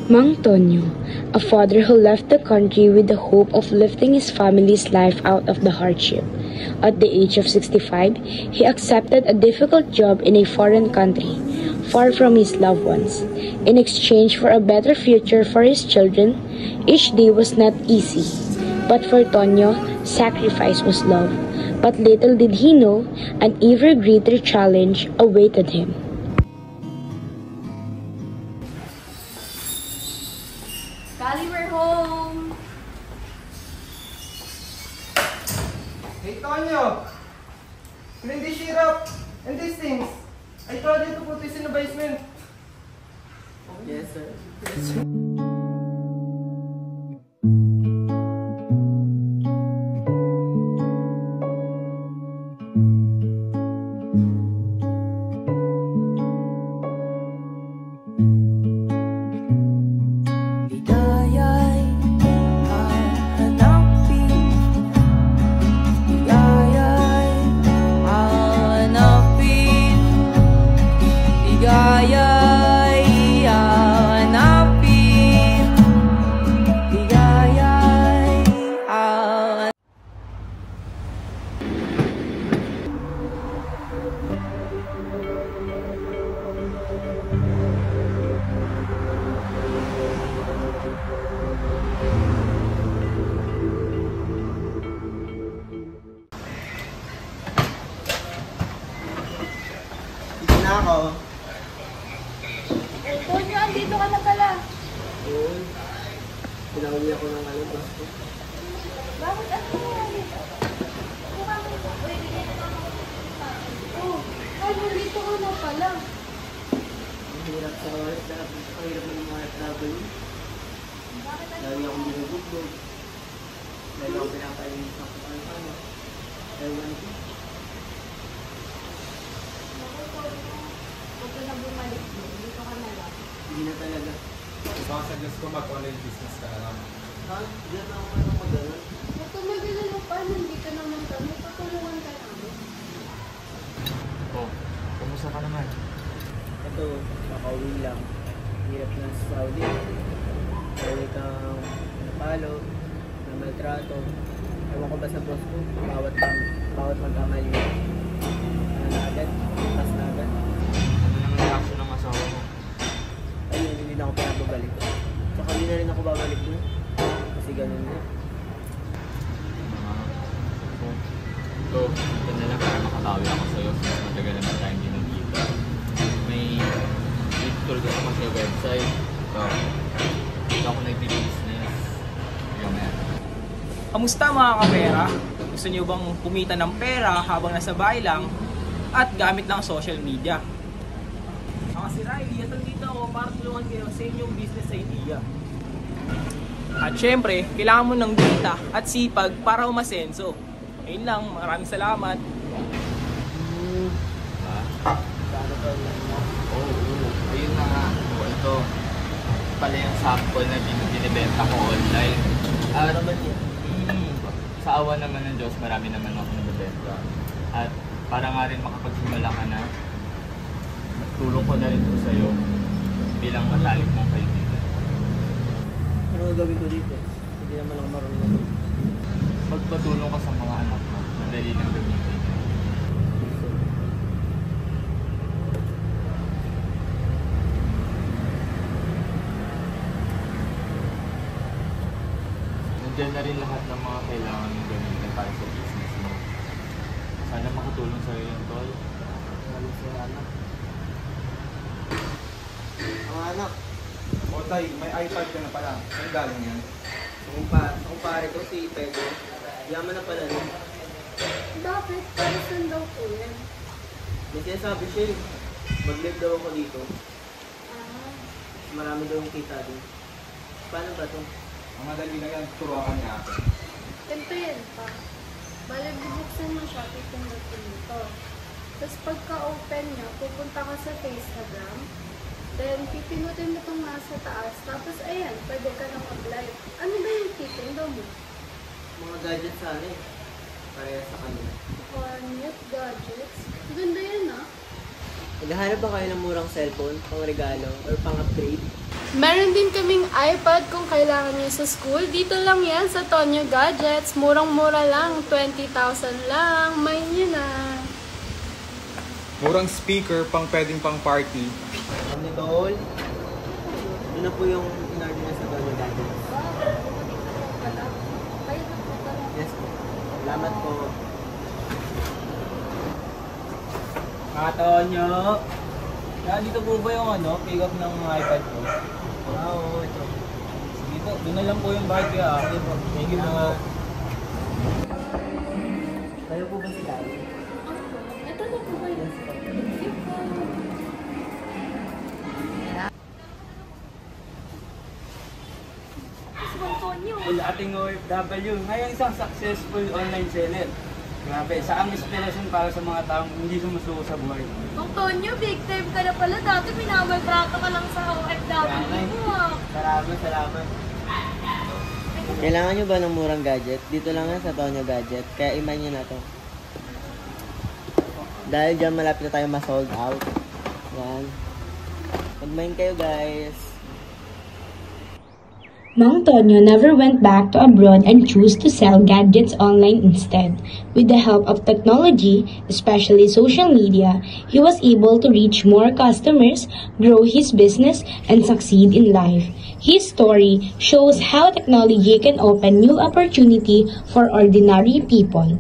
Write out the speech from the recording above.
Mang Tonyo, a father who left the country with the hope of lifting his family's life out of the hardship. At the age of 65, he accepted a difficult job in a foreign country, far from his loved ones. In exchange for a better future for his children, each day was not easy. But for Tonyo, sacrifice was love. But little did he know, an ever greater challenge awaited him. Kali, we're home! Hey, Tonyo! Clean this syrup and these things. I told you to put this in the basement. Yes, sir. Yes, sir. Na ako. Tonyo, andito ka na pala. Oo. Pinahuli ako ng boss ko. Bakit ano nangyari? Oh, nandito ka na pala. Ang hirap sa oras na. Ang hirap ng mga travel. Lagi akong binubugbog. Lagi akong pinapalinis ng kung ano. Ewan ko. Huwag ka na bumalik mo. Dito ka na lang. Hindi na talaga. Baka suggest ko mag-online business ka na lang. Ha? Hindi na ako mag-ganon. Tumagil na pa. Nandito naman kami. Patulungan ka namin. Oh, kumusta ka naman? Ito, makauwi lang. Hirap na sa Saudi. Pwede kang napalo, na maltrato. Ewan ko ba sa boss ko, bawat magkamali. Ano na agad? Pas na agad. Ano naman reaction ng asawa mo? Ayun, hindi na ako pinababalik. Tsaka hindi na rin ako babalik doon. Kasi ganun na. So, ito na lang para makatawi ako sa'yo. Matagal naman tayo hindi nagkita. May tour ka naman sa website. So, ito ako nag-business. Ikaw na yan. Kamusta mga kapera? Gusto niyo bang kumita ng pera habang nasa bahay lang at gamit lang social media? Ako si Riley at nandito ako para tulungan kayo sa inyong business idea. At syempre, kailangan mo ng data at sipag para umasenso. Ayun lang, maraming salamat. Paano to? Oo. Ayun na nga. Ito pala yung sample na binibenta ko online. Ano naman yan? Sa awa naman ng Diyos, marami naman ako nabibenta. At para nga rin makapagsimula ka na, tulong ko na rin ito sa'yo bilang matalik mong kaibigan. Ano gagawin ko dito? Hindi naman ako marunong. Magpatulong ka sa mga anak mo, madali lang gamitin. Nandiyan na rin lahat ng mga kailangan mong gamitin para sa business mo. Sana makatulong sa'yo yan, Tol. Malis sa anak. Mga anak, O tay, may iPad ka na pala. Saan galing yan? sa kumpare ko si Pedro, yaman na pala rin. Bakit? Para saan daw po yan? May sinasabi siya eh, mag-live daw ako dito. Ah, Marami daw yung kita din. Paano ba to? Ang madali na yan, turuan niya ako. ganito yan pa. Bale, bubuksan mo siya, titindutin mo to. Tapos pagka-open niya, pupunta ka sa Instagram. Then, pipinutin mo itong nasa taas. Tapos, ayan, pwede ka na mag-live. Ano ba yung titinda mo? Mga gadgets sana eh. Pareha sa kanila. Connect gadgets. Ganda yan ah. Naghahanap ba kayo ng murang cellphone, pang regalo, or pang upgrade? Meron din kaming iPad kung kailangan nyo sa school. Dito lang yan sa Tonyo Gadgets. Murang-mura lang. 20,000 lang. May nyo na. Murang speaker pang pwedeng pang party. Kami Tol. Yun na po yung in-order na sa Tonyo Gadgets. Yes po. Salamat po. Mga Tonyo, dito po ba yung pick up ng iPad ko? Oo, ito. Sige po, doon na lang po yung bayad kaya. Sige po, thank you po. Kayo po ba sila? Ito na po ba yun? Well, ating OFW, ngayon isang successful online seller. Grabe, saang inspirasyon para sa mga taong hindi sumusuko sa buhay. Kung Tonyo, big time ka na pala. Dati minamaltrato ka lang sa OFW mo. Salamat. Kailangan nyo ba ng murang gadget? Dito lang yan sa Tonyo Gadget. Kaya iman nyo na to. Dahil dyan malapit na tayo ma-sold out. Yan. Mag-mine kayo guys. Mang Tonyo never went back to abroad and chose to sell gadgets online instead. With the help of technology, especially social media, he was able to reach more customers, grow his business, and succeed in life. His story shows how technology can open new opportunity for ordinary people.